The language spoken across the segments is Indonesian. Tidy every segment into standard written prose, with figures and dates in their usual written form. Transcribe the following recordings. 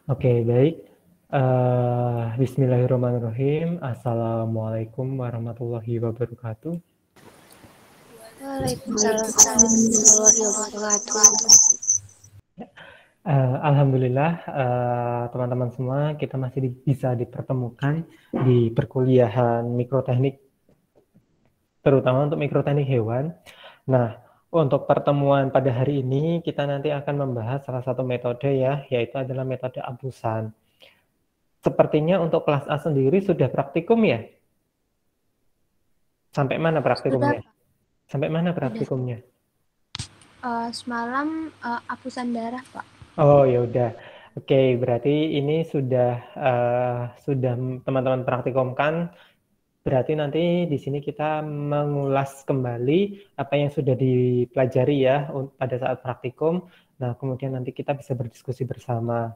Oke, baik. Bismillahirrahmanirrahim. Assalamualaikum warahmatullahi wabarakatuh. Waalaikumsalam warahmatullahi wabarakatuh. Alhamdulillah, teman-teman semua, kita masih bisa dipertemukan di perkuliahan mikroteknik, terutama untuk mikroteknik hewan. Nah, untuk pertemuan pada hari ini, kita nanti akan membahas salah satu metode ya, yaitu adalah metode apusan. Sepertinya untuk kelas A sendiri sudah praktikum ya? Sampai mana Sudah, praktikumnya? Sampai mana sudah. praktikumnya? Semalam apusan darah, Pak. Oh ya udah, oke berarti ini sudah teman-teman praktikumkan. Berarti nanti di sini kita mengulas kembali apa yang sudah dipelajari ya pada saat praktikum. Nah kemudian nanti kita bisa berdiskusi bersama.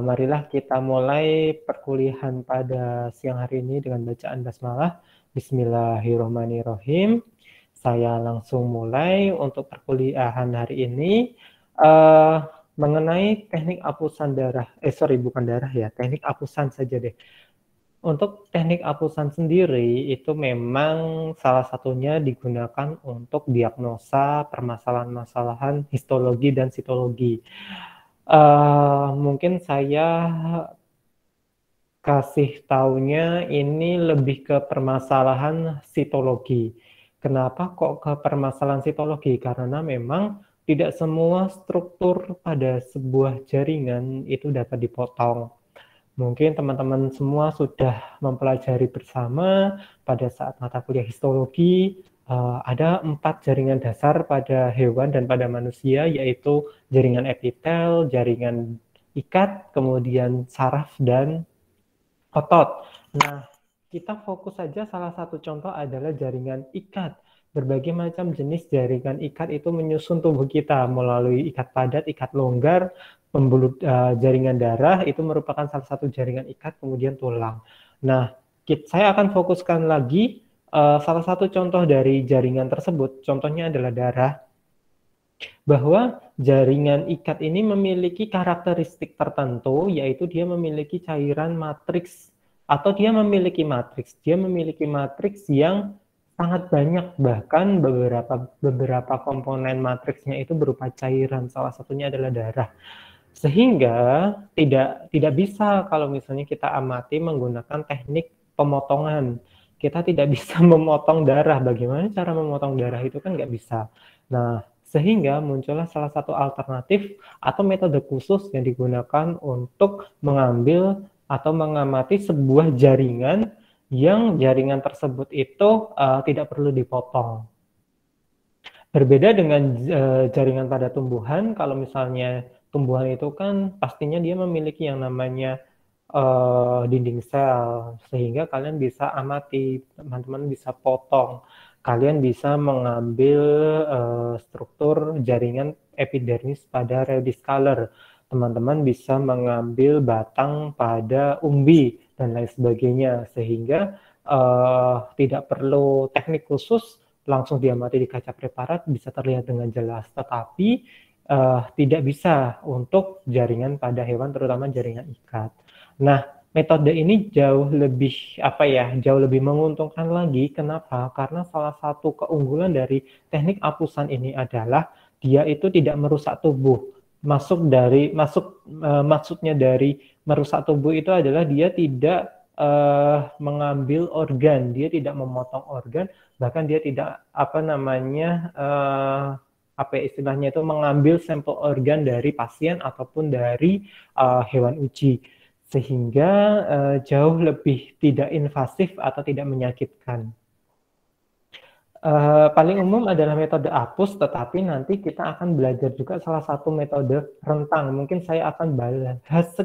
Marilah kita mulai perkuliahan pada siang hari ini dengan bacaan basmalah. Bismillahirrahmanirrahim. Saya langsung mulai untuk perkuliahan hari ini mengenai teknik apusan darah. Bukan darah ya, teknik apusan saja deh. Untuk teknik apusan sendiri itu memang salah satunya digunakan untuk diagnosa permasalahan-masalahan histologi dan sitologi. Mungkin saya kasih taunya ini lebih ke permasalahan sitologi. Kenapa kok ke permasalahan sitologi? Karena memang tidak semua struktur pada sebuah jaringan itu dapat dipotong. Mungkin teman-teman semua sudah mempelajari bersama pada saat mata kuliah histologi, ada 4 jaringan dasar pada hewan dan pada manusia, yaitu jaringan epitel, jaringan ikat, kemudian saraf, dan otot. Nah, kita fokus saja salah satu contoh adalah jaringan ikat. Berbagai macam jenis jaringan ikat itu menyusun tubuh kita melalui ikat padat, ikat longgar, pembuluh jaringan darah itu merupakan salah satu jaringan ikat, kemudian tulang. Nah, saya akan fokuskan lagi salah satu contoh dari jaringan tersebut. Contohnya adalah darah. Bahwa jaringan ikat ini memiliki karakteristik tertentu, yaitu dia memiliki cairan matriks atau dia memiliki matriks. Dia memiliki matriks yang sangat banyak, bahkan beberapa komponen matriksnya itu berupa cairan, salah satunya adalah darah. Sehingga tidak bisa kalau misalnya kita amati menggunakan teknik pemotongan. Kita tidak bisa memotong darah. Bagaimana cara memotong darah itu kan nggak bisa. Nah, sehingga muncullah salah satu alternatif atau metode khusus yang digunakan untuk mengambil atau mengamati sebuah jaringan yang jaringan tersebut itu tidak perlu dipotong. Berbeda dengan jaringan pada tumbuhan, kalau misalnya tumbuhan itu kan pastinya dia memiliki yang namanya dinding sel, sehingga kalian bisa amati, teman-teman bisa potong, kalian bisa mengambil struktur jaringan epidermis pada radioscaler, teman-teman bisa mengambil batang pada umbi dan lain sebagainya, sehingga tidak perlu teknik khusus, langsung diamati di kaca preparat bisa terlihat dengan jelas, tetapi tidak bisa untuk jaringan pada hewan, terutama jaringan ikat. Nah, metode ini jauh lebih menguntungkan lagi. Kenapa? Karena salah satu keunggulan dari teknik apusan ini adalah dia itu tidak merusak tubuh. Maksudnya dari merusak tubuh itu adalah dia tidak mengambil organ, dia tidak memotong organ, bahkan dia tidak istilahnya itu mengambil sampel organ dari pasien ataupun dari hewan uji, sehingga jauh lebih tidak invasif atau tidak menyakitkan. Paling umum adalah metode apus, tetapi nanti kita akan belajar juga salah satu metode rentang. Mungkin saya akan bahas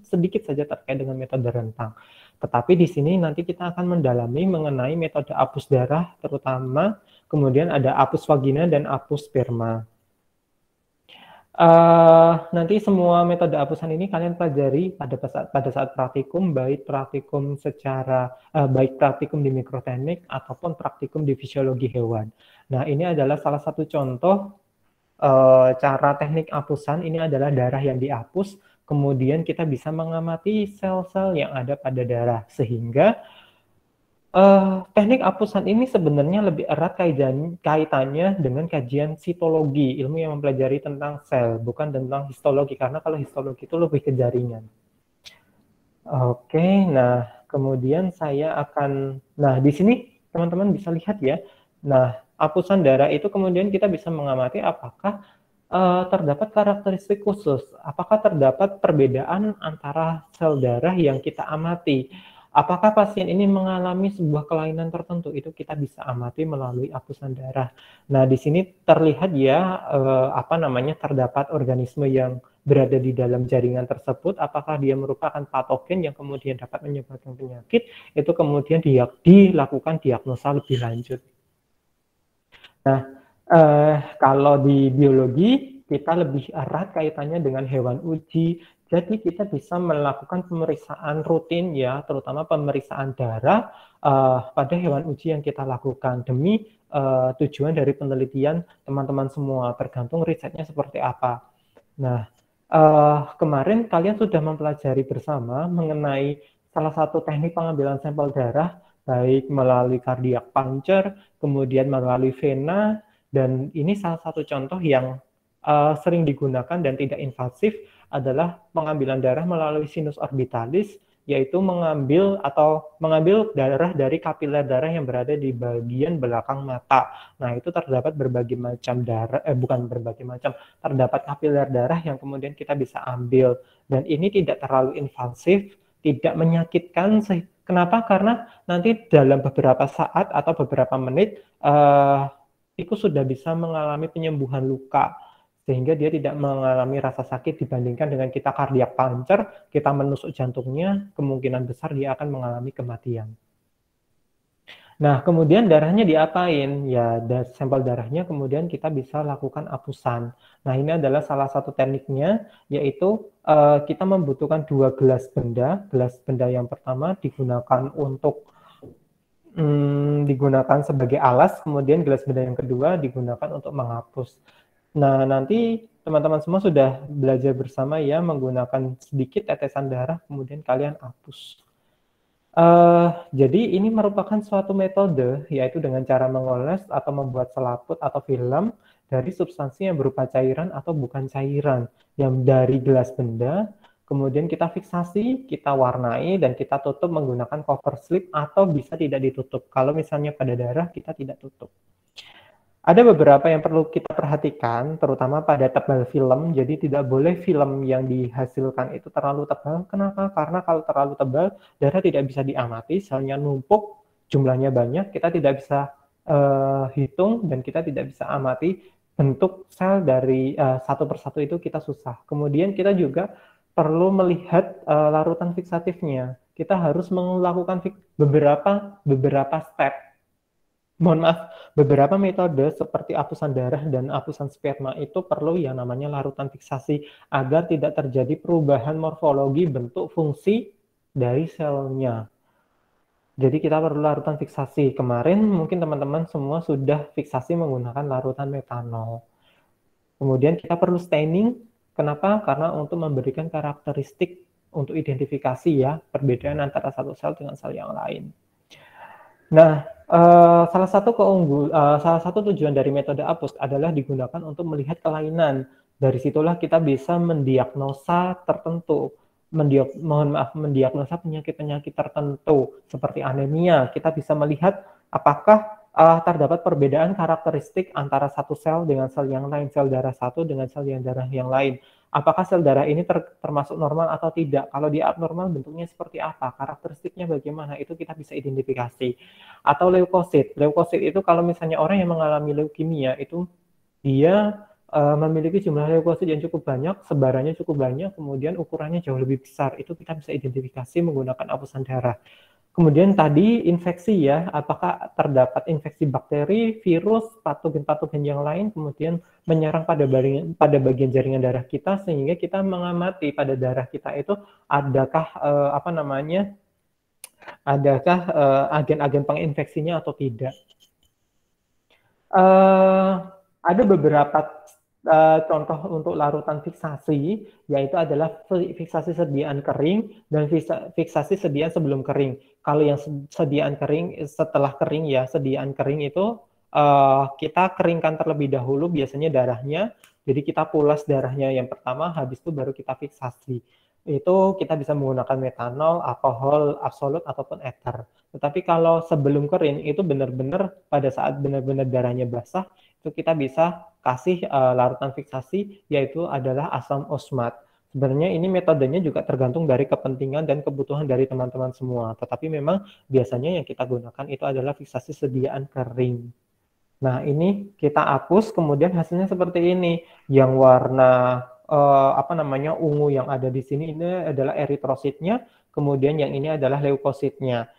sedikit saja terkait dengan metode rentang. Tetapi di sini nanti kita akan mendalami mengenai metode apus darah, terutama kemudian ada apus vagina dan apus sperma. Nanti semua metode apusan ini kalian pelajari pada saat praktikum, baik praktikum di mikroteknik ataupun praktikum di fisiologi hewan. Nah, ini adalah salah satu contoh cara teknik apusan ini adalah darah yang dihapus, kemudian kita bisa mengamati sel-sel yang ada pada darah, sehingga teknik apusan ini sebenarnya lebih erat kaitannya dengan kajian sitologi, ilmu yang mempelajari tentang sel, bukan tentang histologi, karena kalau histologi itu lebih ke jaringan. Oke, nah kemudian nah di sini teman-teman bisa lihat ya, nah apusan darah itu kemudian kita bisa mengamati apakah terdapat karakteristik khusus, apakah terdapat perbedaan antara sel darah yang kita amati. Apakah pasien ini mengalami sebuah kelainan tertentu, itu kita bisa amati melalui apusan darah. Nah, di sini terlihat ya, terdapat organisme yang berada di dalam jaringan tersebut, apakah dia merupakan patogen yang kemudian dapat menyebabkan penyakit, itu kemudian dilakukan diagnosa lebih lanjut. Nah, kalau di biologi, kita lebih erat kaitannya dengan hewan uji. Jadi kita bisa melakukan pemeriksaan rutin ya, terutama pemeriksaan darah pada hewan uji yang kita lakukan demi tujuan dari penelitian teman-teman semua, tergantung risetnya seperti apa. Nah, kemarin kalian sudah mempelajari bersama mengenai salah satu teknik pengambilan sampel darah, baik melalui cardiac puncture, kemudian melalui vena, dan ini salah satu contoh yang sering digunakan dan tidak invasif adalah pengambilan darah melalui sinus orbitalis, yaitu mengambil darah dari kapiler darah yang berada di bagian belakang mata. Nah, itu terdapat berbagai macam terdapat kapiler darah yang kemudian kita bisa ambil, dan ini tidak terlalu invasif, tidak menyakitkan. Kenapa? Karena nanti dalam beberapa saat atau beberapa menit tikus sudah bisa mengalami penyembuhan luka, sehingga dia tidak mengalami rasa sakit dibandingkan dengan kita cardiac puncture, kita menusuk jantungnya, kemungkinan besar dia akan mengalami kematian. Nah, kemudian darahnya diapain? Ya, sampel darahnya kemudian kita bisa lakukan apusan. Nah, ini adalah salah satu tekniknya, yaitu kita membutuhkan 2 gelas benda. Gelas benda yang pertama digunakan sebagai alas, kemudian gelas benda yang kedua digunakan untuk menghapus. Nah, nanti teman-teman semua sudah belajar bersama ya, menggunakan sedikit tetesan darah, kemudian kalian hapus. Jadi ini merupakan suatu metode, yaitu dengan cara mengoles atau membuat selaput atau film dari substansi yang berupa cairan atau bukan cairan, yang dari gelas benda, kemudian kita fiksasi, kita warnai, dan kita tutup menggunakan cover slip atau bisa tidak ditutup. Kalau misalnya pada darah, kita tidak tutup. Ada beberapa yang perlu kita perhatikan, terutama pada tebal film. Jadi tidak boleh film yang dihasilkan itu terlalu tebal. Kenapa? Karena kalau terlalu tebal, darah tidak bisa diamati, selnya numpuk, jumlahnya banyak, kita tidak bisa hitung, dan kita tidak bisa amati bentuk sel dari satu persatu, itu kita susah. Kemudian kita juga perlu melihat larutan fiksatifnya. Kita harus melakukan beberapa step. Beberapa metode seperti apusan darah dan apusan sperma itu perlu yang namanya larutan fiksasi agar tidak terjadi perubahan morfologi bentuk fungsi dari selnya. Jadi kita perlu larutan fiksasi. Kemarin mungkin teman-teman semua sudah fiksasi menggunakan larutan metanol. Kemudian kita perlu staining. Kenapa? Karena untuk memberikan karakteristik untuk identifikasi ya, perbedaan antara satu sel dengan sel yang lain. Nah, salah satu tujuan dari metode apus adalah digunakan untuk melihat kelainan. Dari situlah kita bisa mendiagnosa mendiagnosa penyakit-penyakit tertentu seperti anemia. Kita bisa melihat apakah terdapat perbedaan karakteristik antara satu sel dengan sel yang lain, sel darah satu dengan sel darah yang lain. Apakah sel darah ini termasuk normal atau tidak? Kalau dia abnormal, bentuknya seperti apa? Karakteristiknya bagaimana? Itu kita bisa identifikasi. Atau leukosit. Leukosit itu kalau misalnya orang yang mengalami leukemia, itu dia memiliki jumlah leukosit yang cukup banyak, sebarannya cukup banyak, kemudian ukurannya jauh lebih besar. Itu kita bisa identifikasi menggunakan apusan darah. Kemudian tadi infeksi ya, apakah terdapat infeksi bakteri, virus, patogen-patogen yang lain, kemudian menyerang pada bagian jaringan darah kita, sehingga kita mengamati pada darah kita itu adakah agen-agen penginfeksinya atau tidak. Ada beberapa contoh untuk larutan fiksasi, yaitu adalah fiksasi sediaan kering dan fiksasi sediaan sebelum kering. Kalau yang sediaan kering, setelah kering ya, sediaan kering itu kita keringkan terlebih dahulu biasanya darahnya, jadi kita pulas darahnya yang pertama, habis itu baru kita fiksasi. Itu kita bisa menggunakan metanol, alkohol absolut, ataupun ether. Tetapi kalau sebelum kering, itu benar-benar pada saat benar-benar darahnya basah, itu kita bisa kasih larutan fiksasi, yaitu adalah asam osmat. Sebenarnya ini metodenya juga tergantung dari kepentingan dan kebutuhan dari teman-teman semua. Tetapi memang biasanya yang kita gunakan itu adalah fiksasi sediaan kering. Nah, ini kita hapus, kemudian hasilnya seperti ini. Yang warna apa namanya ungu yang ada di sini ini adalah eritrositnya, kemudian yang ini adalah leukositnya.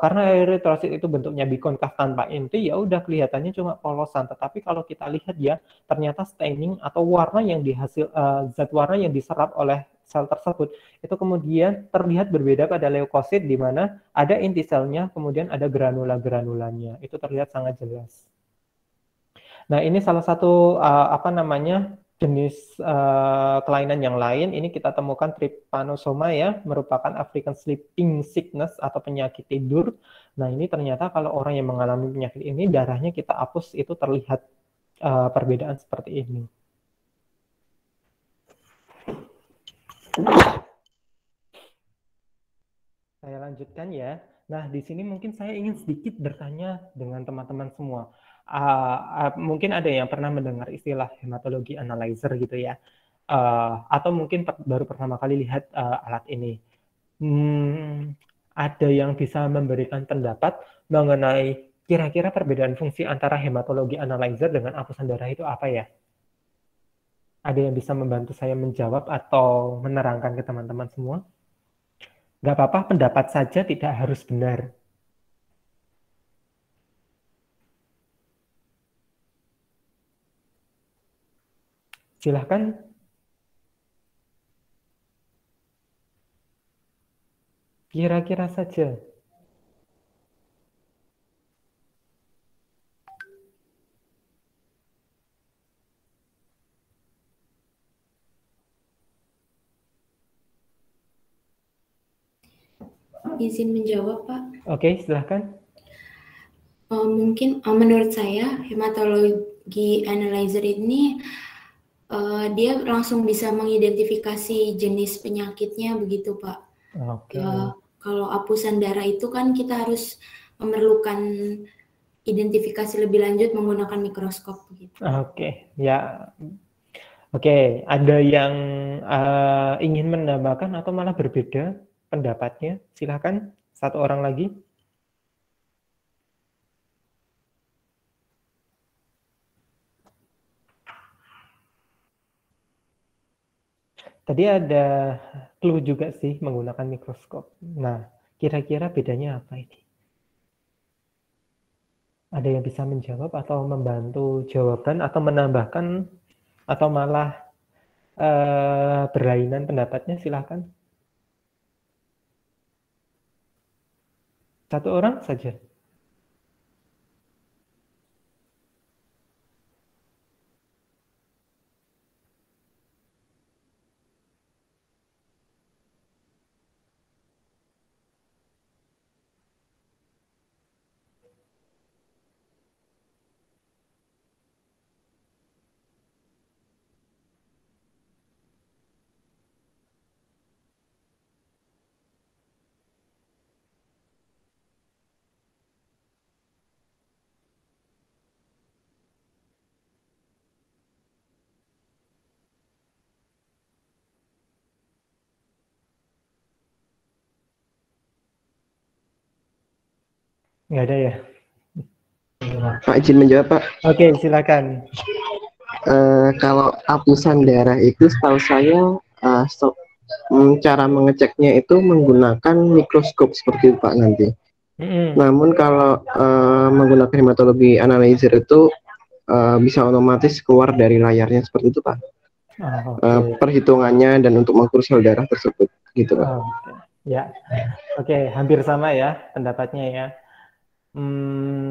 Karena eritrosit itu bentuknya bikonkaf tanpa inti, ya udah kelihatannya cuma polosan. Tetapi kalau kita lihat ya, ternyata staining atau warna yang dihasil zat warna yang diserap oleh sel tersebut itu kemudian terlihat berbeda pada leukosit, di mana ada inti selnya, kemudian ada granula-granulanya. Itu terlihat sangat jelas. Nah, ini salah satu apa namanya jenis kelainan yang lain. Ini kita temukan trypanosoma ya, merupakan African Sleeping Sickness atau penyakit tidur. Nah, ini ternyata kalau orang yang mengalami penyakit ini darahnya kita hapus, itu terlihat perbedaan seperti ini. Saya lanjutkan ya. Nah, di sini mungkin saya ingin sedikit bertanya dengan teman-teman semua. Mungkin ada yang pernah mendengar istilah hematologi analyzer gitu ya. Atau mungkin baru pertama kali lihat alat ini. Ada yang bisa memberikan pendapat mengenai kira-kira perbedaan fungsi antara hematologi analyzer dengan apusan darah itu apa ya? Ada yang bisa membantu saya menjawab atau menerangkan ke teman-teman semua? Nggak apa-apa, pendapat saja, tidak harus benar. Silahkan. Kira-kira saja. Izin menjawab, Pak. Oke, silahkan. Mungkin menurut saya hematologi analyzer ini dia langsung bisa mengidentifikasi jenis penyakitnya begitu, Pak. Oke. Kalau apusan darah itu kan kita harus memerlukan identifikasi lebih lanjut menggunakan mikroskop begitu. Oke, ya. Oke, ada yang ingin menambahkan atau malah berbeda pendapatnya? Silahkan, satu orang lagi. Tadi ada clue juga sih menggunakan mikroskop. Nah, kira-kira bedanya apa ini? Ada yang bisa menjawab atau membantu jawaban atau menambahkan atau malah berlainan pendapatnya? Silahkan. Satu orang saja. Nggak ada ya? Pak, izin menjawab, Pak. Oke, silakan. Kalau apusan darah itu setahu saya cara mengeceknya itu menggunakan mikroskop seperti itu, Pak, nanti. Namun kalau menggunakan hematologi analyzer itu bisa otomatis keluar dari layarnya seperti itu, Pak. Perhitungannya dan untuk mengukur sel darah tersebut gitu, Pak. Ya, oke, hampir sama ya pendapatnya ya.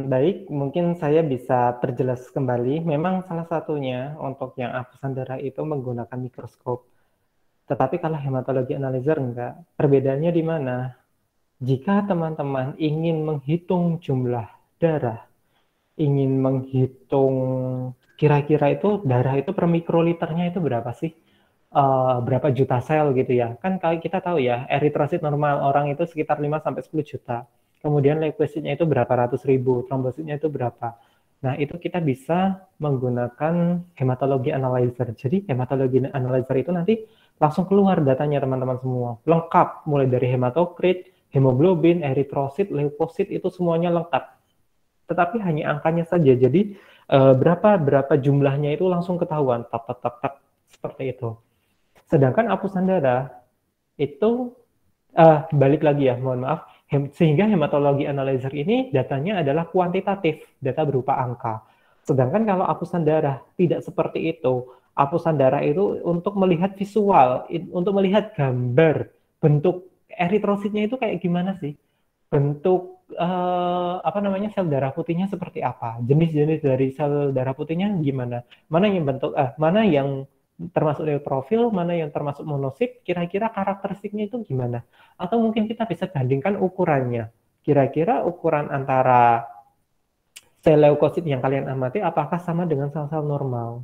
Baik, mungkin saya bisa perjelas kembali. Memang salah satunya untuk yang apusan darah itu menggunakan mikroskop. Tetapi kalau hematologi analyzer enggak. Perbedaannya di mana? Jika teman-teman ingin menghitung jumlah darah, ingin menghitung kira-kira itu darah itu per mikroliternya itu berapa sih? Berapa juta sel gitu ya. Kan kalau kita tahu ya, eritrosit normal orang itu sekitar 5-10 juta. Kemudian leukositnya itu berapa ratus ribu, trombositnya itu berapa. Nah, itu kita bisa menggunakan hematologi analyzer. Jadi, hematologi analyzer itu nanti langsung keluar datanya teman-teman semua. Lengkap, mulai dari hematokrit, hemoglobin, eritrosit, leukosit, itu semuanya lengkap. Tetapi hanya angkanya saja. Jadi, berapa jumlahnya itu langsung ketahuan. Tak, seperti itu. Sedangkan apusan darah itu balik lagi ya, mohon maaf, sehingga hematologi analyzer ini datanya adalah kuantitatif, data berupa angka. Sedangkan kalau apusan darah tidak seperti itu. Apusan darah itu untuk melihat visual, untuk melihat gambar, bentuk eritrositnya itu kayak gimana sih? Bentuk sel darah putihnya seperti apa? Jenis-jenis dari sel darah putihnya gimana? Mana yang termasuk neutrofil, mana yang termasuk monosit, kira-kira karakteristiknya itu gimana? Atau mungkin kita bisa bandingkan ukurannya. Kira-kira ukuran antara sel leukosit yang kalian amati apakah sama dengan sel-sel normal?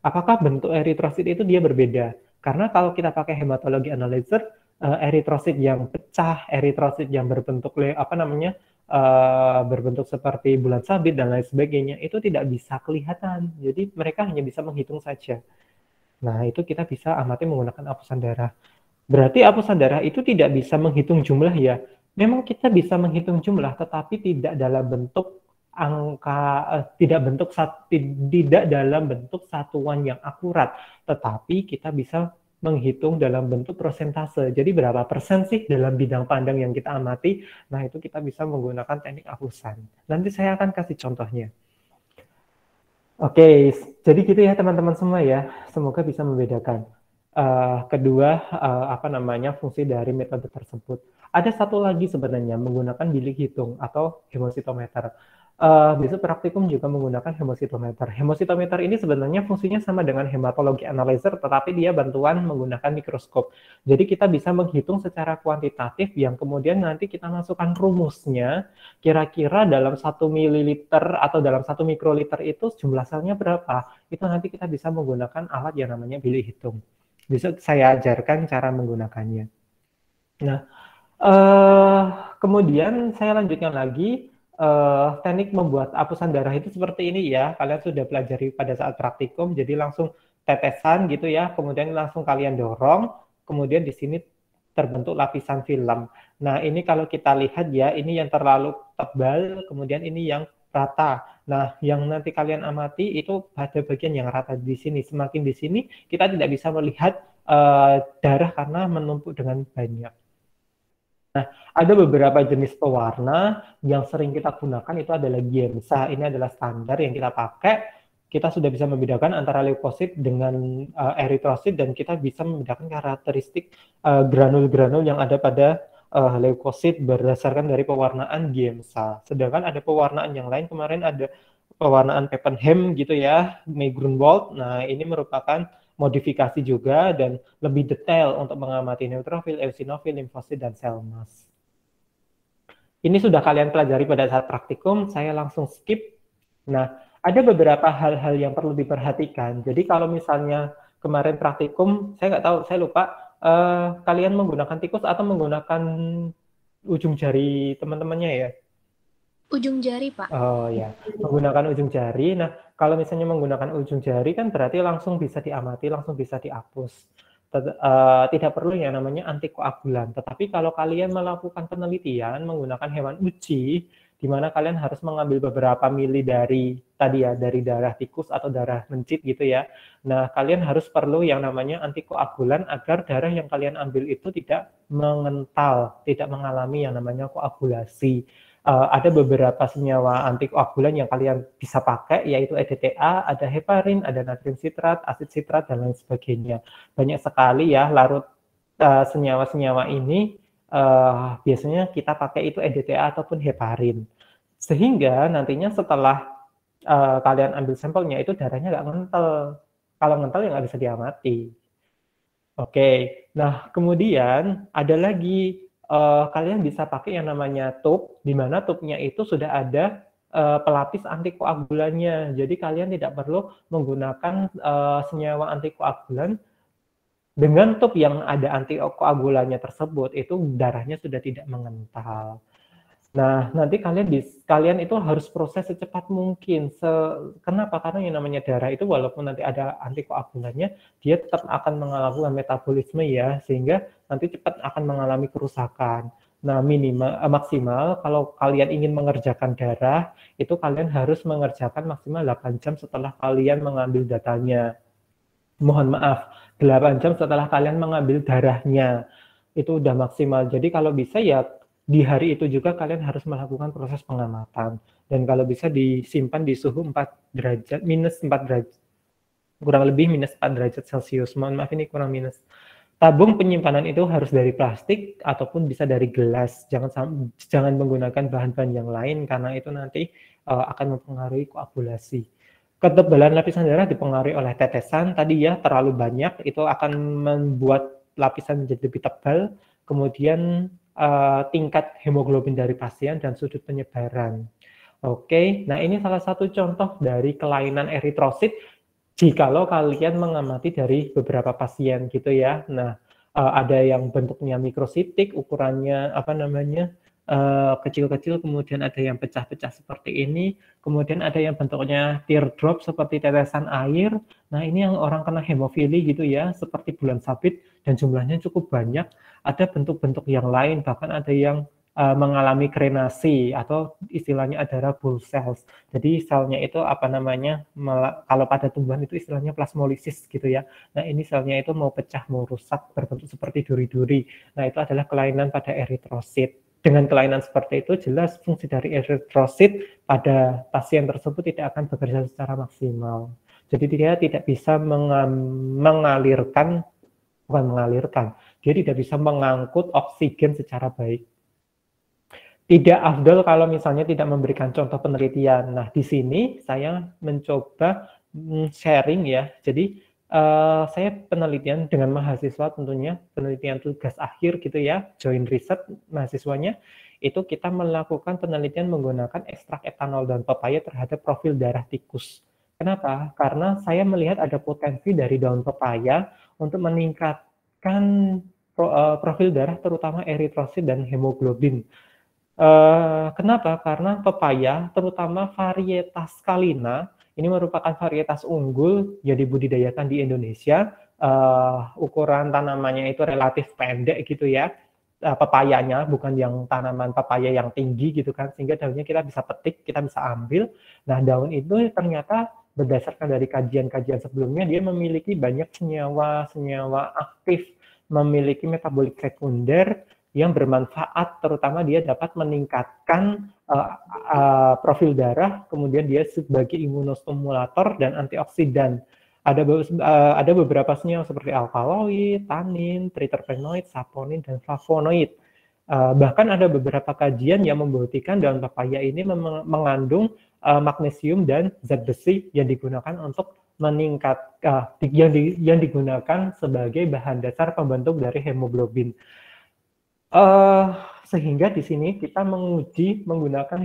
Apakah bentuk eritrosit itu dia berbeda? Karena kalau kita pakai hematologi analyzer, eritrosit yang pecah, eritrosit yang berbentuk berbentuk seperti bulan sabit dan lain sebagainya, itu tidak bisa kelihatan. Jadi mereka hanya bisa menghitung saja. Nah, itu kita bisa amati menggunakan apusan darah. Berarti apusan darah itu tidak bisa menghitung jumlah ya. Memang kita bisa menghitung jumlah, tetapi tidak dalam bentuk tidak dalam bentuk satuan yang akurat, tetapi kita bisa menghitung dalam bentuk persentase. Jadi berapa persen sih dalam bidang pandang yang kita amati? Nah, itu kita bisa menggunakan teknik apusan. Nanti saya akan kasih contohnya. Oke, jadi gitu ya teman-teman semua ya. Semoga bisa membedakan kedua fungsi dari metode tersebut. Ada satu lagi sebenarnya menggunakan bilik hitung atau hemositometer. Besok praktikum juga menggunakan hemositometer. Hemositometer ini sebenarnya fungsinya sama dengan hematologi analyzer, tetapi dia bantuan menggunakan mikroskop. Jadi kita bisa menghitung secara kuantitatif yang kemudian nanti kita masukkan rumusnya, kira-kira dalam 1 mililiter atau dalam 1 mikroliter itu jumlah selnya berapa. Itu nanti kita bisa menggunakan alat yang namanya bilik hitung. Besok saya ajarkan cara menggunakannya. Nah, kemudian saya lanjutkan lagi. Teknik membuat apusan darah itu seperti ini ya. Kalian sudah pelajari pada saat praktikum, jadi langsung tetesan gitu ya, kemudian langsung kalian dorong, kemudian di sini terbentuk lapisan film. Nah, ini kalau kita lihat ya, ini yang terlalu tebal, kemudian ini yang rata. Nah, yang nanti kalian amati itu pada bagian yang rata di sini. Semakin di sini, kita tidak bisa melihat darah karena menumpuk dengan banyak. Nah, ada beberapa jenis pewarna yang sering kita gunakan itu adalah Giemsa. Ini adalah standar yang kita pakai. Kita sudah bisa membedakan antara leukosit dengan eritrosit dan kita bisa membedakan karakteristik granul-granul yang ada pada leukosit berdasarkan dari pewarnaan Giemsa. Sedangkan ada pewarnaan yang lain, kemarin ada pewarnaan Pappenheim gitu ya, May-Grunwald. Nah, ini merupakan modifikasi juga dan lebih detail untuk mengamati neutrofil, eosinofil, limfosit, dan sel emas. Ini sudah kalian pelajari pada saat praktikum, saya langsung skip. Nah, ada beberapa hal-hal yang perlu diperhatikan. Jadi kalau misalnya kemarin praktikum, saya nggak tahu, saya lupa, kalian menggunakan tikus atau menggunakan ujung jari teman-temannya ya? Ujung jari, Pak. Oh ya, menggunakan ujung jari. Nah, kalau misalnya menggunakan ujung jari kan berarti langsung bisa diamati, langsung bisa dihapus. Tidak perlu yang namanya antikoagulan. Tetapi kalau kalian melakukan penelitian menggunakan hewan uji, di mana kalian harus mengambil beberapa mili dari tadi ya, dari darah tikus atau darah mencit gitu ya. Nah, kalian harus perlu yang namanya antikoagulan agar darah yang kalian ambil itu tidak mengental, tidak mengalami yang namanya koagulasi. Ada beberapa senyawa antikoagulan yang kalian bisa pakai, yaitu EDTA, ada heparin, ada natrium sitrat, asid sitrat, dan lain sebagainya. Banyak sekali ya larut senyawa-senyawa ini, biasanya kita pakai itu EDTA ataupun heparin. Sehingga nantinya setelah kalian ambil sampelnya itu darahnya nggak ngentel. Kalau ngentel ya nggak bisa diamati. Oke, nah kemudian ada lagi kalian bisa pakai yang namanya tube, di mana tube-nya itu sudah ada pelapis antikoagulannya. Jadi kalian tidak perlu menggunakan senyawa antikoagulan. Dengan tube yang ada antikoagulannya tersebut, itu darahnya sudah tidak mengental. Nah, nanti kalian itu harus proses secepat mungkin. Kenapa? Karena yang namanya darah itu walaupun nanti ada antikoagulannya, dia tetap akan mengalami metabolisme ya, sehingga nanti cepat akan mengalami kerusakan. Nah, maksimal kalau kalian ingin mengerjakan darah, itu kalian harus mengerjakan maksimal 8 jam setelah kalian mengambil datanya. Mohon maaf, 8 jam setelah kalian mengambil darahnya. Itu udah maksimal. Jadi kalau bisa ya di hari itu juga kalian harus melakukan proses pengamatan, dan kalau bisa disimpan di suhu 4 derajat, minus 4 derajat, kurang lebih minus 4 derajat Celcius. Mohon maaf ini kurang minus. Tabung penyimpanan itu harus dari plastik ataupun bisa dari gelas. Jangan menggunakan bahan-bahan yang lain karena itu nanti akan mempengaruhi koagulasi. Ketebalan lapisan darah dipengaruhi oleh tetesan. Tadi ya terlalu banyak itu akan membuat lapisan menjadi lebih tebal. Kemudian tingkat hemoglobin dari pasien dan sudut penyebaran. Oke, nah ini salah satu contoh dari kelainan eritrosit jikalau kalian mengamati dari beberapa pasien gitu ya. Nah, ada yang bentuknya mikrositik, ukurannya kecil-kecil, kemudian ada yang pecah-pecah seperti ini, kemudian ada yang bentuknya teardrop seperti tetesan air. Nah, ini yang orang kena hemofili gitu ya, seperti bulan sabit, dan jumlahnya cukup banyak. Ada bentuk-bentuk yang lain, bahkan ada yang mengalami krenasi atau istilahnya adalah bull cells. Jadi selnya itu kalau pada tumbuhan itu istilahnya plasmolisis gitu ya. Nah, ini selnya itu mau pecah, mau rusak, berbentuk seperti duri-duri. Nah, itu adalah kelainan pada eritrosit. Dengan kelainan seperti itu, jelas fungsi dari eritrosit pada pasien tersebut tidak akan bekerja secara maksimal. Jadi dia tidak bisa dia tidak bisa mengangkut oksigen secara baik. Tidak afdol kalau misalnya tidak memberikan contoh penelitian. Nah, di sini saya mencoba sharing ya. Jadi saya penelitian dengan mahasiswa tentunya, penelitian tugas akhir gitu ya, joint research mahasiswanya, itu kita melakukan penelitian menggunakan ekstrak etanol daun pepaya terhadap profil darah tikus. Kenapa? Karena saya melihat ada potensi dari daun pepaya untuk meningkatkan profil darah terutama eritrosit dan hemoglobin. Kenapa? Karena pepaya, terutama varietas Kalina, ini merupakan varietas unggul yang dibudidayakan di Indonesia. Ukuran tanamannya itu relatif pendek gitu ya, pepayanya, bukan yang tanaman pepaya yang tinggi gitu kan, sehingga daunnya kita bisa petik, kita bisa ambil. Nah, daun itu ternyata berdasarkan dari kajian-kajian sebelumnya, dia memiliki banyak senyawa aktif, memiliki metabolik sekunder yang bermanfaat, terutama dia dapat meningkatkan profil darah, kemudian dia sebagai imunostimulator dan antioksidan. Ada beberapa senyawa seperti alkaloid, tanin, triterpenoid, saponin, dan flavonoid. Bahkan ada beberapa kajian yang membuktikan daun pepaya ini mengandung magnesium dan zat besi yang digunakan untuk yang digunakan sebagai bahan dasar pembentuk dari hemoglobin. Sehingga di sini kita menguji menggunakan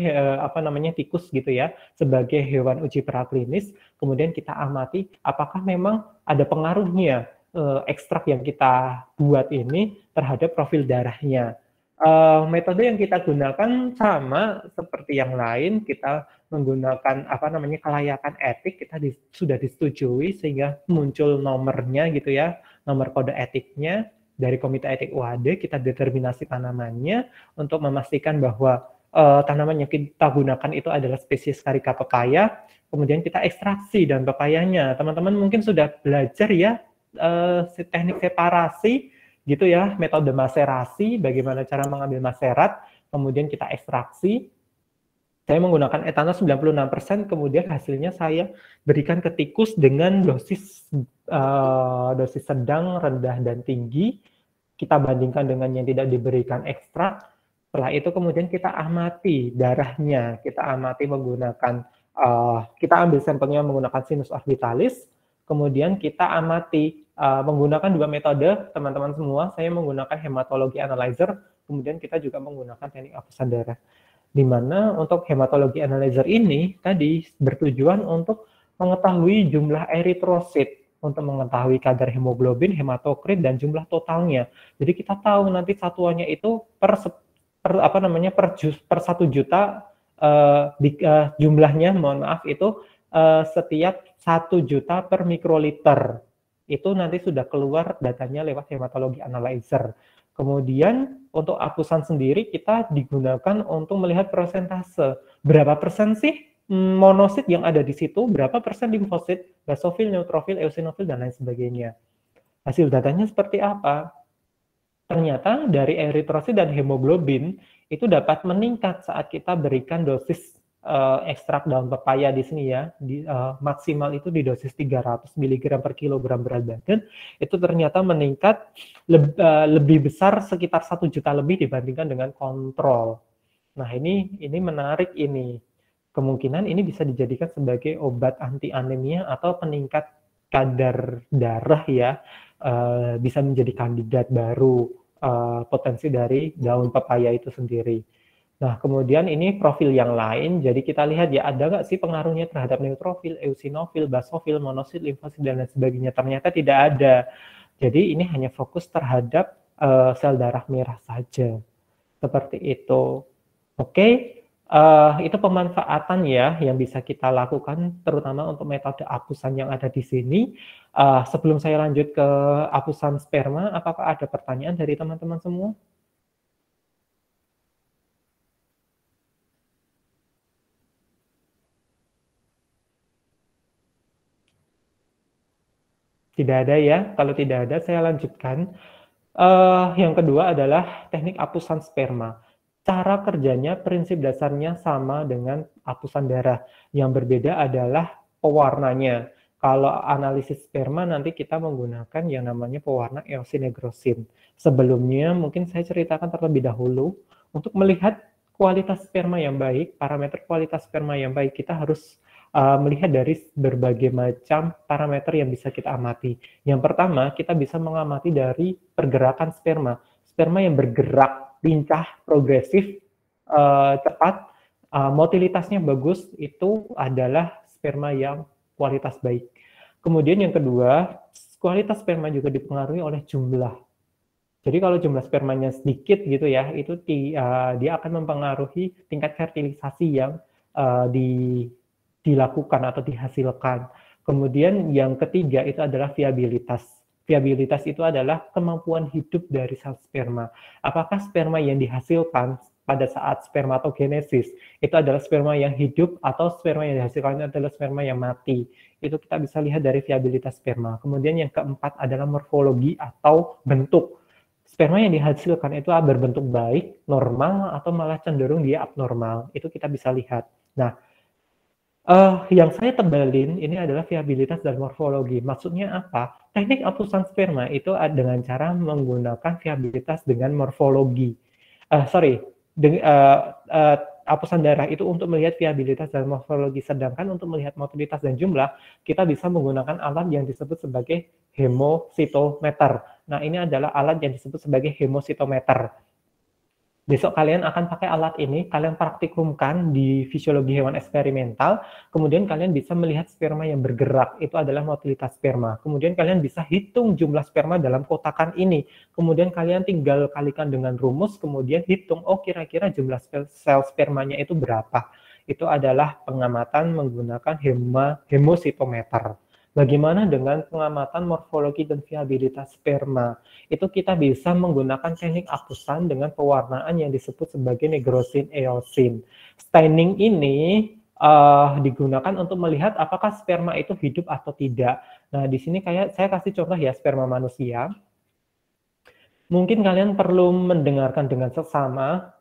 tikus gitu ya sebagai hewan uji praklinis, kemudian kita amati apakah memang ada pengaruhnya ekstrak yang kita buat ini terhadap profil darahnya. Metode yang kita gunakan sama seperti yang lain, kita menggunakan kelayakan etik, kita sudah disetujui sehingga muncul nomornya gitu ya, nomor kode etiknya. Dari Komite Etik UAD, kita determinasi tanamannya untuk memastikan bahwa tanaman yang kita gunakan itu adalah spesies Carica pepaya, kemudian kita ekstraksi daun pepayanya. Teman-teman mungkin sudah belajar ya teknik separasi gitu ya, metode maserasi, bagaimana cara mengambil maserat, kemudian kita ekstraksi. Saya menggunakan etanol 96%, kemudian hasilnya saya berikan ke tikus dengan dosis sedang, rendah, dan tinggi. Kita bandingkan dengan yang tidak diberikan ekstrak. Setelah itu kemudian kita amati darahnya, kita amati menggunakan, kita ambil sampelnya menggunakan sinus orbitalis, kemudian kita amati menggunakan dua metode, teman-teman semua. Saya menggunakan hematologi analyzer, kemudian kita juga menggunakan teknik hapusan darah. Di mana untuk hematologi analyzer ini tadi bertujuan untuk mengetahui jumlah eritrosit, untuk mengetahui kadar hemoglobin, hematokrit, dan jumlah totalnya. Jadi kita tahu nanti satuannya itu per 1 juta jumlahnya, mohon maaf, itu setiap 1 juta per mikroliter. Itu nanti sudah keluar datanya lewat hematologi analyzer. Kemudian untuk hapusan sendiri kita digunakan untuk melihat persentase. Berapa persen sih monosit yang ada di situ, berapa persen limfosit, basofil, neutrofil, eosinofil, dan lain sebagainya. Hasil datanya seperti apa? Ternyata dari eritrosit dan hemoglobin itu dapat meningkat saat kita berikan dosis ekstrak daun pepaya di sini ya, maksimal itu di dosis 300 mg per kilogram berat badan, itu ternyata meningkat lebih besar sekitar 1 juta lebih dibandingkan dengan kontrol. Nah ini menarik ini. Kemungkinan ini bisa dijadikan sebagai obat anti anemia atau peningkat kadar darah ya, bisa menjadi kandidat baru potensi dari daun pepaya itu sendiri. Nah, kemudian ini profil yang lain, jadi kita lihat ya, ada nggak sih pengaruhnya terhadap neutrofil, eosinofil, basofil, monosit, limfosit, dan lain sebagainya. Ternyata tidak ada. Jadi ini hanya fokus terhadap sel darah merah saja. Seperti itu. Oke, itu pemanfaatan ya yang bisa kita lakukan, terutama untuk metode hapusan yang ada di sini. Sebelum saya lanjut ke hapusan sperma, apakah ada pertanyaan dari teman-teman semua? Tidak ada ya. Kalau tidak ada, saya lanjutkan. Yang kedua adalah teknik hapusan sperma. Cara kerjanya, prinsip dasarnya sama dengan hapusan darah. Yang berbeda adalah pewarnanya. Kalau analisis sperma nanti kita menggunakan yang namanya pewarna eosinogrosin. Sebelumnya mungkin saya ceritakan terlebih dahulu, untuk melihat kualitas sperma yang baik, parameter kualitas sperma yang baik, kita harus melihat dari berbagai macam parameter yang bisa kita amati. Yang pertama, kita bisa mengamati dari pergerakan sperma. Sperma yang bergerak, lincah, progresif, cepat, motilitasnya bagus, itu adalah sperma yang kualitas baik. Kemudian yang kedua, kualitas sperma juga dipengaruhi oleh jumlah. Jadi kalau jumlah spermanya sedikit gitu ya, itu dia akan mempengaruhi tingkat fertilisasi yang dilakukan atau dihasilkan. Kemudian yang ketiga itu adalah viabilitas. Viabilitas itu adalah kemampuan hidup dari sel sperma. Apakah sperma yang dihasilkan pada saat spermatogenesis itu adalah sperma yang hidup atau sperma yang dihasilkan adalah sperma yang mati. Itu kita bisa lihat dari viabilitas sperma. Kemudian yang keempat adalah morfologi atau bentuk. Sperma yang dihasilkan itu berbentuk baik, normal, atau malah cenderung dia abnormal. Itu kita bisa lihat. Nah, yang saya tebalin ini adalah viabilitas dan morfologi. Maksudnya apa? Teknik hapusan sperma itu dengan cara menggunakan viabilitas dengan morfologi. Hapusan darah itu untuk melihat viabilitas dan morfologi. Sedangkan untuk melihat motilitas dan jumlah, kita bisa menggunakan alat yang disebut sebagai hemositometer. Nah, ini adalah alat yang disebut sebagai hemositometer. Besok kalian akan pakai alat ini, kalian praktikumkan di fisiologi hewan eksperimental, kemudian kalian bisa melihat sperma yang bergerak, itu adalah motilitas sperma. Kemudian kalian bisa hitung jumlah sperma dalam kotakan ini, kemudian kalian tinggal kalikan dengan rumus, kemudian hitung, oh kira-kira jumlah sel spermanya itu berapa. Itu adalah pengamatan menggunakan hemositometer. Bagaimana dengan pengamatan morfologi dan viabilitas sperma? Itu kita bisa menggunakan teknik hapusan dengan pewarnaan yang disebut sebagai negrosin eosin. Staining ini digunakan untuk melihat apakah sperma itu hidup atau tidak. Nah, di sini kayak saya kasih contoh ya, sperma manusia. Mungkin kalian perlu mendengarkan dengan seksama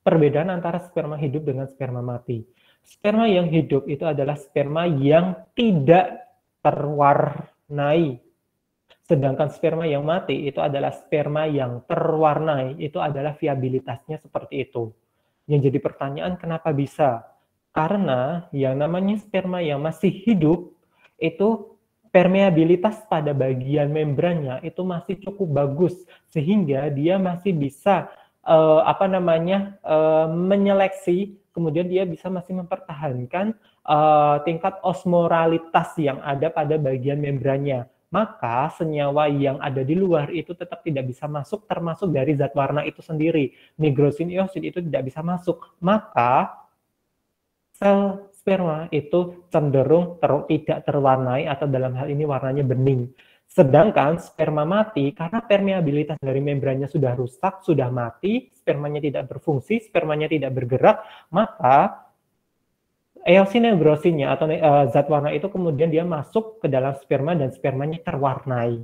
perbedaan antara sperma hidup dengan sperma mati. Sperma yang hidup itu adalah sperma yang tidak terwarnai. Sedangkan sperma yang mati itu adalah sperma yang terwarnai, itu adalah viabilitasnya seperti itu. Yang jadi pertanyaan, kenapa bisa? Karena yang namanya sperma yang masih hidup itu permeabilitas pada bagian membrannya itu masih cukup bagus, sehingga dia masih bisa menyeleksi, kemudian dia bisa masih mempertahankan tingkat osmolaritas yang ada pada bagian membrannya. Maka senyawa yang ada di luar itu tetap tidak bisa masuk, termasuk dari zat warna itu sendiri. Nigrosin, iosin itu tidak bisa masuk. Maka sel sperma itu cenderung tidak terwarnai, atau dalam hal ini warnanya bening. Sedangkan sperma mati, karena permeabilitas dari membrannya sudah rusak, sudah mati, spermanya tidak berfungsi, spermanya tidak bergerak, maka eosinogrosinnya atau zat warna itu kemudian dia masuk ke dalam sperma dan spermanya terwarnai.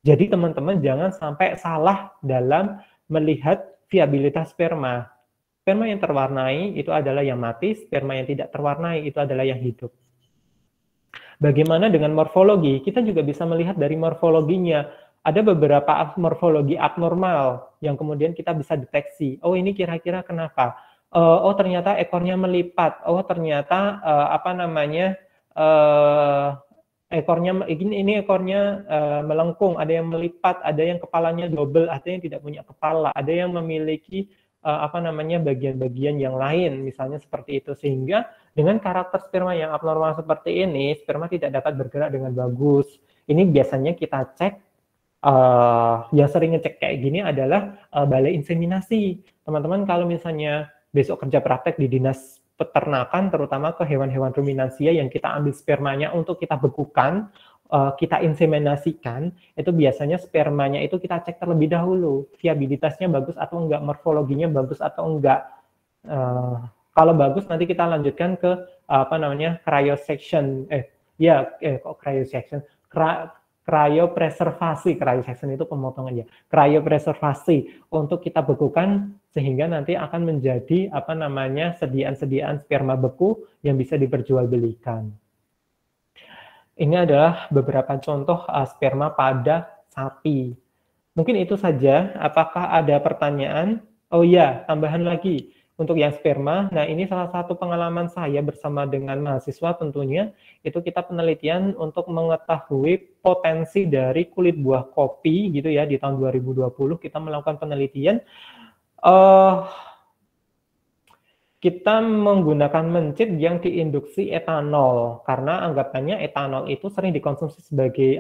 Jadi teman-teman jangan sampai salah dalam melihat viabilitas sperma. Sperma yang terwarnai itu adalah yang mati, sperma yang tidak terwarnai itu adalah yang hidup. Bagaimana dengan morfologi? Kita juga bisa melihat dari morfologinya. Ada beberapa morfologi abnormal yang kemudian kita bisa deteksi. Oh, ini kira-kira kenapa? Oh, ternyata ekornya melipat. Oh, ternyata ekornya ini ekornya melengkung, ada yang melipat, ada yang kepalanya double, ada yang tidak punya kepala, ada yang memiliki bagian-bagian yang lain, misalnya seperti itu. Sehingga dengan karakter sperma yang abnormal seperti ini, sperma tidak dapat bergerak dengan bagus. Ini biasanya kita cek, yang sering ngecek kayak gini adalah balai inseminasi. Teman-teman kalau misalnya besok kerja praktek di dinas peternakan, terutama ke hewan-hewan ruminansia yang kita ambil spermanya untuk kita bekukan, kita inseminasikan, itu biasanya spermanya itu kita cek terlebih dahulu, viabilitasnya bagus atau enggak, morfologinya bagus atau enggak. Kalau bagus nanti kita lanjutkan ke cryosection, cryopreservasi, cryosection itu pemotongan ya, cryopreservasi untuk kita bekukan sehingga nanti akan menjadi sediaan-sediaan sperma beku yang bisa diperjualbelikan. Ini adalah beberapa contoh sperma pada sapi. Mungkin itu saja. Apakah ada pertanyaan? Oh iya, tambahan lagi untuk yang sperma. Nah, ini salah satu pengalaman saya bersama dengan mahasiswa tentunya. Itu kita penelitian untuk mengetahui potensi dari kulit buah kopi gitu ya. Di tahun 2020 kita melakukan penelitian. Kita menggunakan mencit yang diinduksi etanol, karena anggapannya etanol itu sering dikonsumsi sebagai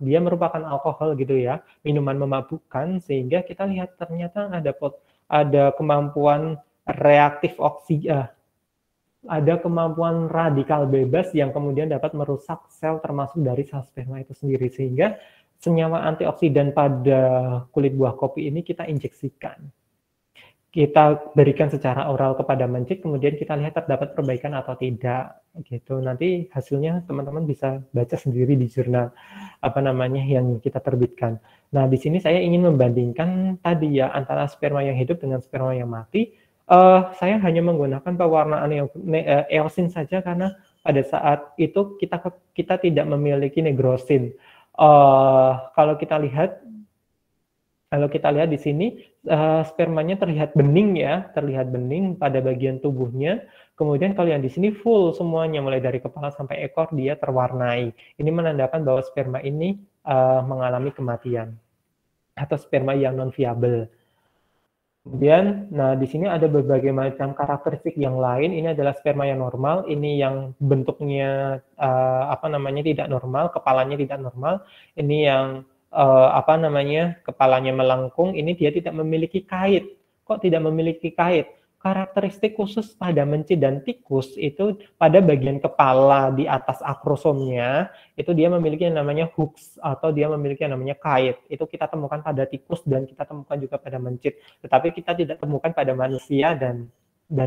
dia merupakan alkohol gitu ya, minuman memabukkan, sehingga kita lihat ternyata ada kemampuan reaktif ada kemampuan radikal bebas yang kemudian dapat merusak sel termasuk dari sel sperma itu sendiri, sehingga senyawa antioksidan pada kulit buah kopi ini kita injeksikan. Kita berikan secara oral kepada mencit, kemudian kita lihat terdapat perbaikan atau tidak, gitu. Nanti hasilnya teman-teman bisa baca sendiri di jurnal yang kita terbitkan. Nah, di sini saya ingin membandingkan tadi ya antara sperma yang hidup dengan sperma yang mati. Saya hanya menggunakan pewarnaan eosin saja karena pada saat itu kita tidak memiliki nigrosin. Kalau kita lihat di sini, spermanya terlihat bening ya, terlihat bening pada bagian tubuhnya. Kemudian kalau yang di sini full semuanya, mulai dari kepala sampai ekor dia terwarnai. Ini menandakan bahwa sperma ini mengalami kematian atau sperma yang non viable. Kemudian, nah di sini ada berbagai macam karakteristik yang lain. Ini adalah sperma yang normal. Ini yang bentuknya tidak normal, kepalanya tidak normal. Ini yang kepalanya melengkung, ini dia tidak memiliki kait. Kok tidak memiliki kait? Karakteristik khusus pada mencit dan tikus itu pada bagian kepala di atas akrosomnya, itu dia memiliki yang namanya hooks atau dia memiliki yang namanya kait. Itu kita temukan pada tikus dan kita temukan juga pada mencit. Tetapi kita tidak temukan pada manusia dan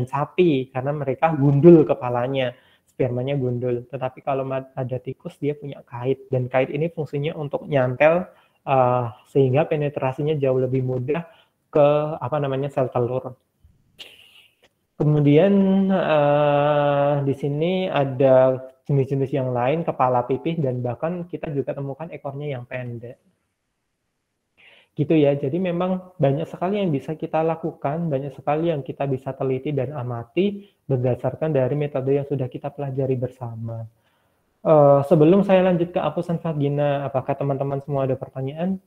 sapi karena mereka gundul kepalanya. Spermanya gundul, tetapi kalau ada tikus dia punya kait, dan kait ini fungsinya untuk nyantel sehingga penetrasinya jauh lebih mudah ke sel telur. Kemudian di sini ada jenis-jenis yang lain, kepala pipih, dan bahkan kita juga temukan ekornya yang pendek. Gitu ya, jadi memang banyak sekali yang bisa kita lakukan, banyak sekali yang kita bisa teliti dan amati berdasarkan dari metode yang sudah kita pelajari bersama. Sebelum saya lanjut ke apusan vagina, apakah teman-teman semua ada pertanyaan?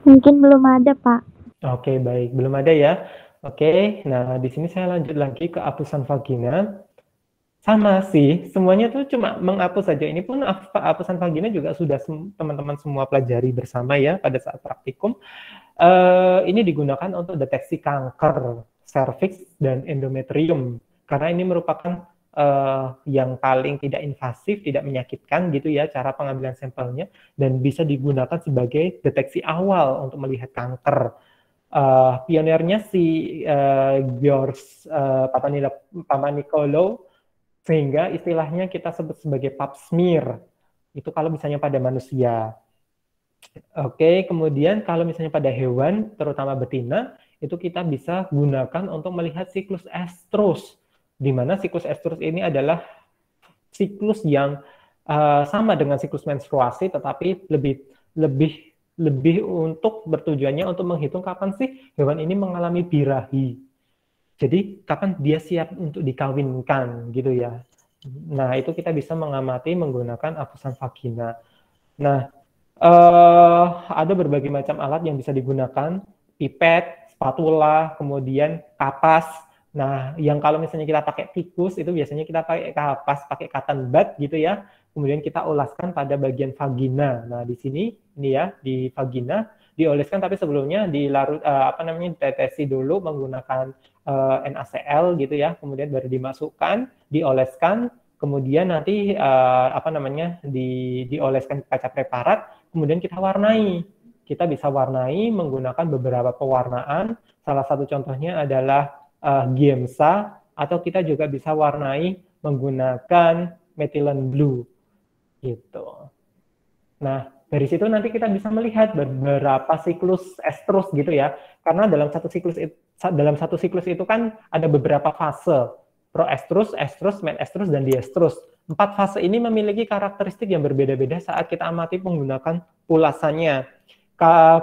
Mungkin belum ada, Pak. Oke, baik. Belum ada ya? Oke, nah di sini saya lanjut lagi ke apusan vagina. Sama sih, semuanya tuh cuma menghapus saja. Ini pun apusan vagina juga sudah teman-teman semua pelajari bersama ya pada saat praktikum. Ini digunakan untuk deteksi kanker serviks dan endometrium. Karena ini merupakan yang paling tidak invasif, tidak menyakitkan gitu ya cara pengambilan sampelnya. Dan bisa digunakan sebagai deteksi awal untuk melihat kanker. Pionirnya si George Papanicolaou, sehingga istilahnya kita sebut sebagai pap smear. Itu kalau misalnya pada manusia. Oke, kemudian kalau misalnya pada hewan, terutama betina, itu kita bisa gunakan untuk melihat siklus estrus. Di mana siklus estrus ini adalah siklus yang sama dengan siklus menstruasi, tetapi lebih untuk bertujuannya untuk menghitung kapan sih hewan ini mengalami birahi. Jadi kapan dia siap untuk dikawinkan gitu ya. Nah itu kita bisa mengamati menggunakan apusan vagina. Nah ada berbagai macam alat yang bisa digunakan, pipet, spatula, kemudian kapas. Nah yang kalau misalnya kita pakai tikus itu biasanya kita pakai kapas, pakai cotton bud gitu ya. Kemudian kita olaskan pada bagian vagina. Nah di sini ini ya di vagina dioleskan, tapi sebelumnya dilarut ditetesi dulu menggunakan NaCl gitu ya, kemudian baru dimasukkan, dioleskan, kemudian nanti dioleskan kaca preparat, kemudian kita warnai. Kita bisa warnai menggunakan beberapa pewarnaan. Salah satu contohnya adalah Giemsa, atau kita juga bisa warnai menggunakan methylene blue gitu. Nah dari situ nanti kita bisa melihat beberapa siklus estrus gitu ya, karena dalam satu siklus itu kan ada beberapa fase, proestrus, estrus, menestrus, dan diestrus. 4 fase ini memiliki karakteristik yang berbeda-beda saat kita amati menggunakan pulasannya.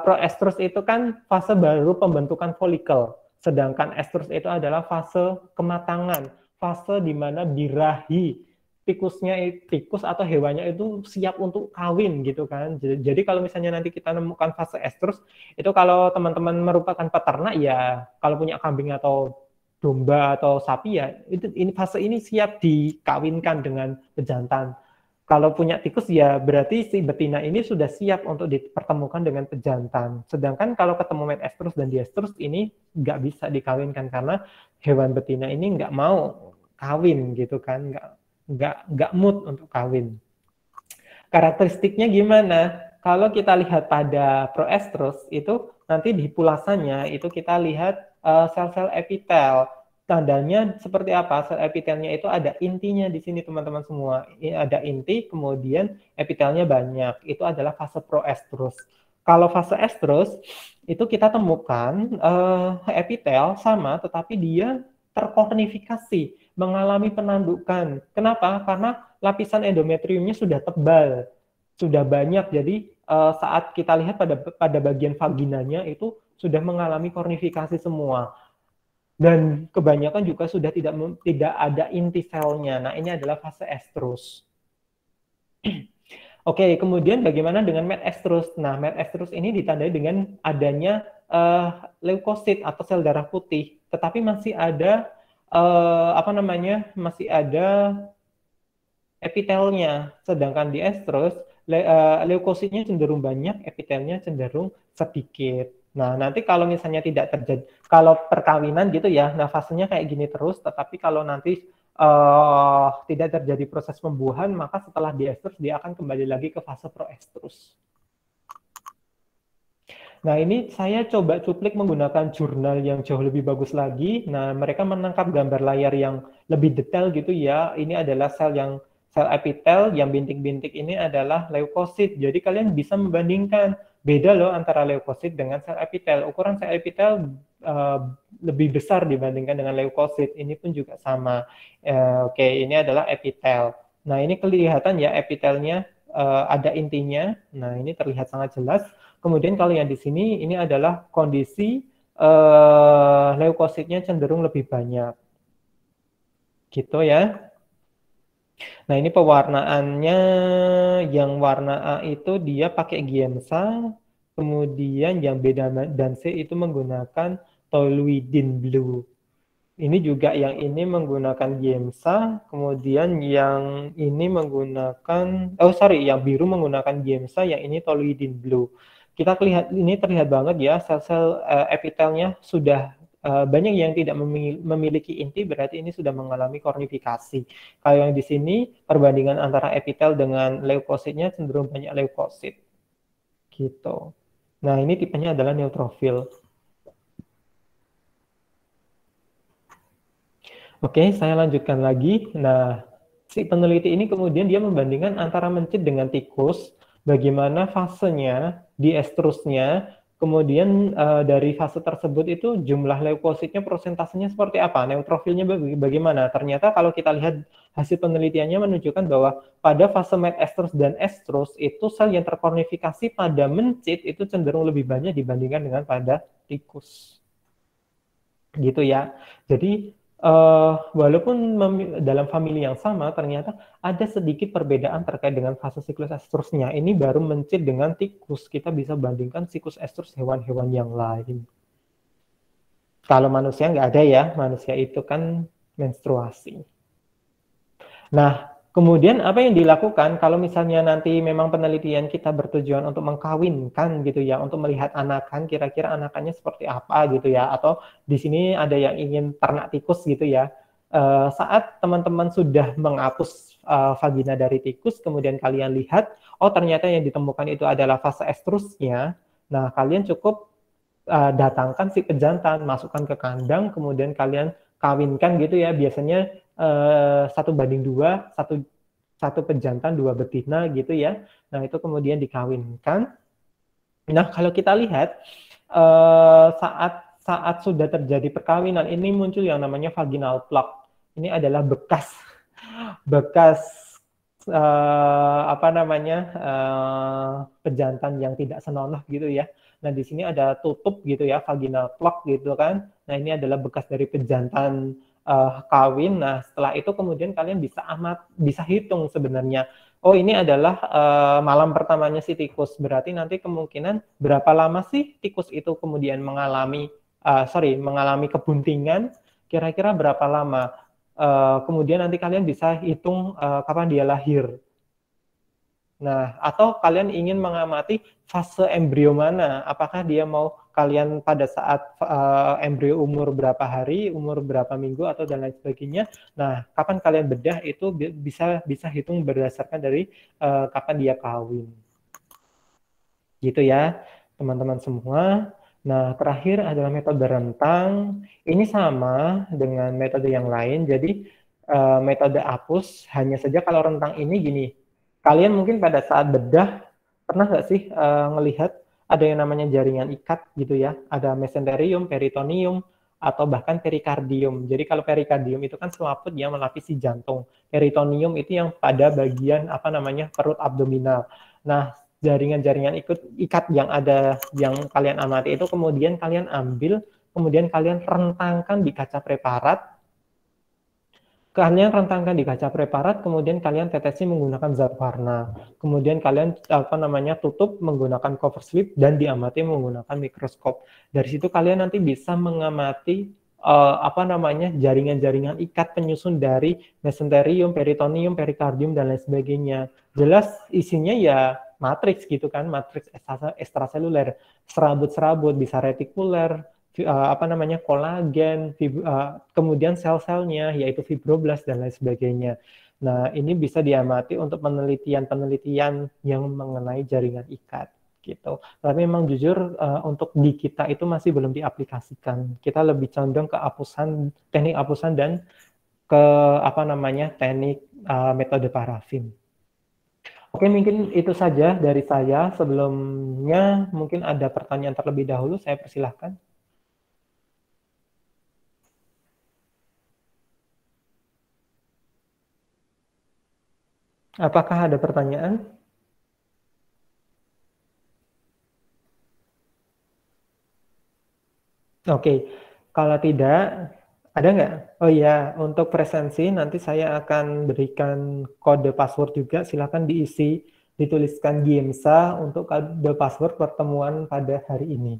Proestrus itu kan fase baru pembentukan folikel, sedangkan estrus itu adalah fase kematangan, fase di mana birahi tikus atau hewannya itu siap untuk kawin gitu kan. Jadi kalau misalnya nanti kita menemukan fase estrus, itu kalau teman-teman merupakan peternak ya, kalau punya kambing atau domba atau sapi ya, fase ini siap dikawinkan dengan pejantan. Kalau punya tikus ya berarti si betina ini sudah siap untuk dipertemukan dengan pejantan. Sedangkan kalau ketemu menestrus dan diestrus ini nggak bisa dikawinkan karena hewan betina ini nggak mau kawin gitu kan, nggak mood untuk kawin. Karakteristiknya gimana? Kalau kita lihat pada proestrus itu nanti di pulasannya itu kita lihat sel-sel epitel. Tandanya seperti apa? Sel epitelnya itu ada intinya di sini teman-teman semua. Ada inti, kemudian epitelnya banyak. Itu adalah fase proestrus. Kalau fase estrus itu kita temukan epitel sama, tetapi dia terkornifikasi, mengalami penandukan. Kenapa? Karena lapisan endometriumnya sudah tebal, sudah banyak. Jadi saat kita lihat pada bagian vaginanya itu sudah mengalami kornifikasi semua. Dan kebanyakan juga sudah tidak ada inti selnya. Nah, ini adalah fase estrus. Oke, kemudian bagaimana dengan metestrus? Nah, metestrus ini ditandai dengan adanya leukosit atau sel darah putih, tetapi masih ada masih ada epitelnya. Sedangkan di estrus leukositnya cenderung banyak, epitelnya cenderung sedikit. Nah, nanti kalau misalnya tidak terjadi, kalau perkawinan gitu ya, nah fasenya kayak gini terus, tetapi kalau nanti tidak terjadi proses pembuahan, maka setelah diestrus dia akan kembali lagi ke fase proestrus. Nah, ini saya coba cuplik menggunakan jurnal yang jauh lebih bagus lagi. Nah, mereka menangkap gambar layar yang lebih detail gitu ya. Ini adalah sel epitel, yang bintik-bintik ini adalah leukosit. Jadi kalian bisa membandingkan, beda loh antara leukosit dengan sel epitel. Ukuran sel epitel lebih besar dibandingkan dengan leukosit. Ini pun juga sama. Oke, ini adalah epitel. Nah, ini kelihatan ya epitelnya ada intinya. Nah, ini terlihat sangat jelas. Kemudian kalau yang di sini ini adalah kondisi leukositnya cenderung lebih banyak. Gitu ya. Nah, ini pewarnaannya, yang warna A itu dia pakai Giemsa, kemudian yang B dan C itu menggunakan toluidine blue. Ini juga yang ini menggunakan Giemsa, kemudian yang ini menggunakan, yang biru menggunakan Giemsa, yang ini toluidine blue. Kita lihat, ini terlihat banget ya, sel-sel epitelnya sudah banyak yang tidak memiliki inti, berarti ini sudah mengalami kornifikasi. Kalau yang di sini, perbandingan antara epitel dengan leukositnya cenderung banyak leukosit. Gitu. Nah, ini tipenya adalah neutrofil. Oke, saya lanjutkan lagi. Nah, si peneliti ini kemudian dia membandingkan antara mencit dengan tikus, bagaimana fasenya di estrusnya, kemudian dari fase tersebut itu jumlah leukositnya persentasenya seperti apa, neutrofilnya bagaimana. Ternyata kalau kita lihat hasil penelitiannya menunjukkan bahwa pada fase met-estrus dan estrus itu sel yang terkornifikasi pada mencit itu cenderung lebih banyak dibandingkan dengan pada tikus. Gitu ya. Jadi walaupun dalam famili yang sama, ternyata ada sedikit perbedaan terkait dengan fase siklus estrusnya. Ini baru mencit dengan tikus, kita bisa bandingkan siklus estrus hewan-hewan yang lain. Kalau manusia nggak ada ya, manusia itu kan menstruasi. Nah, kemudian apa yang dilakukan kalau misalnya nanti memang penelitian kita bertujuan untuk mengkawinkan gitu ya, untuk melihat anakan, kira-kira anakannya seperti apa gitu ya, atau di sini ada yang ingin ternak tikus gitu ya. Saat teman-teman sudah menghapus vagina dari tikus, kemudian kalian lihat, oh ternyata yang ditemukan itu adalah fase estrusnya, nah kalian cukup datangkan si pejantan, masukkan ke kandang, kemudian kalian kawinkan gitu ya, biasanya 1:2, satu pejantan 2 betina gitu ya. Nah itu kemudian dikawinkan. Nah kalau kita lihat saat sudah terjadi perkawinan ini muncul yang namanya vaginal plug. Ini adalah bekas pejantan yang tidak senonoh gitu ya. Nah di sini ada tutup gitu ya, vaginal plug gitu kan. Nah ini adalah bekas dari pejantan kawin. Nah setelah itu kemudian kalian bisa hitung sebenarnya. Oh ini adalah malam pertamanya si tikus. Berarti nanti kemungkinan berapa lama sih tikus itu kemudian mengalami kebuntingan. Kira-kira berapa lama? Kemudian nanti kalian bisa hitung kapan dia lahir. Nah, atau kalian ingin mengamati fase embrio mana? Apakah dia mau kalian pada saat embrio umur berapa hari, umur berapa minggu, atau dan lain sebagainya. Nah, kapan kalian bedah itu bisa hitung berdasarkan dari kapan dia kawin. Gitu ya, teman-teman semua. Nah, terakhir adalah metode rentang. Ini sama dengan metode yang lain. Jadi, metode apus, hanya saja kalau rentang ini gini. Kalian mungkin pada saat bedah, pernah nggak sih ngelihat ada yang namanya jaringan ikat gitu ya. Ada mesenterium, peritoneum, atau bahkan perikardium. Jadi kalau perikardium itu kan selaput yang melapisi jantung. Peritoneum itu yang pada bagian perut abdominal. Nah, jaringan-jaringan ikat yang ada yang kalian amati itu kemudian kalian ambil, kemudian kalian rentangkan di kaca preparat. Kalian rentangkan di kaca preparat, kemudian kalian tetesi menggunakan zat warna. Kemudian kalian tutup menggunakan cover slip dan diamati menggunakan mikroskop. Dari situ kalian nanti bisa mengamati jaringan-jaringan ikat penyusun dari mesenterium, peritoneum, perikardium dan lain sebagainya. Jelas isinya ya matriks gitu kan, matriks ekstraseluler, serabut-serabut, bisa retikuler, kolagen, kemudian sel-selnya yaitu fibroblast dan lain sebagainya. Nah, ini bisa diamati untuk penelitian-penelitian yang mengenai jaringan ikat gitu. Tapi memang jujur untuk di kita itu masih belum diaplikasikan. Kita lebih condong ke teknik apusan dan ke teknik metode parafin. Oke, mungkin itu saja dari saya. Sebelumnya mungkin ada pertanyaan terlebih dahulu, saya persilahkan. Apakah ada pertanyaan? Oke, kalau tidak, ada nggak? Oh iya, untuk presensi nanti saya akan berikan kode password juga, silakan diisi, dituliskan Giemsa untuk kode password pertemuan pada hari ini.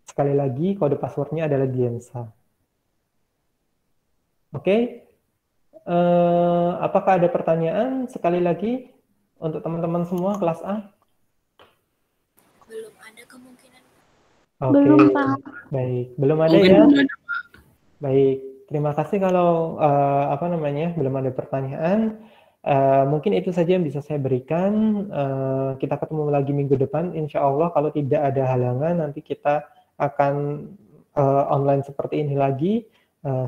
Sekali lagi, kode passwordnya adalah Giemsa. Oke, apakah ada pertanyaan sekali lagi untuk teman-teman semua kelas A? Belum ada kemungkinan. Oke, Belum, Pak. baik. Belum ada ya? Baik, terima kasih kalau belum ada pertanyaan. Mungkin itu saja yang bisa saya berikan. Kita ketemu lagi minggu depan, insya Allah. Kalau tidak ada halangan, nanti kita akan online seperti ini lagi,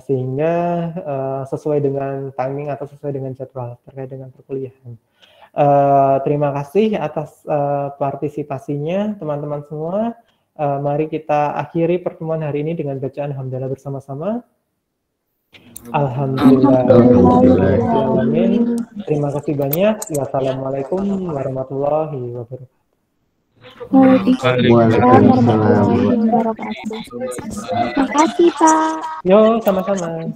sehingga sesuai dengan timing atau sesuai dengan jadwal terkait dengan perkuliahan. Terima kasih atas partisipasinya, teman-teman semua. Mari kita akhiri pertemuan hari ini dengan bacaan hamdalah bersama-sama. Alhamdulillah. Terima kasih banyak. Wassalamualaikum warahmatullahi wabarakatuh. Waalaikumsalam warahmatullahi wabarakatuh. Terima kasih, Pak. Yo, sama-sama.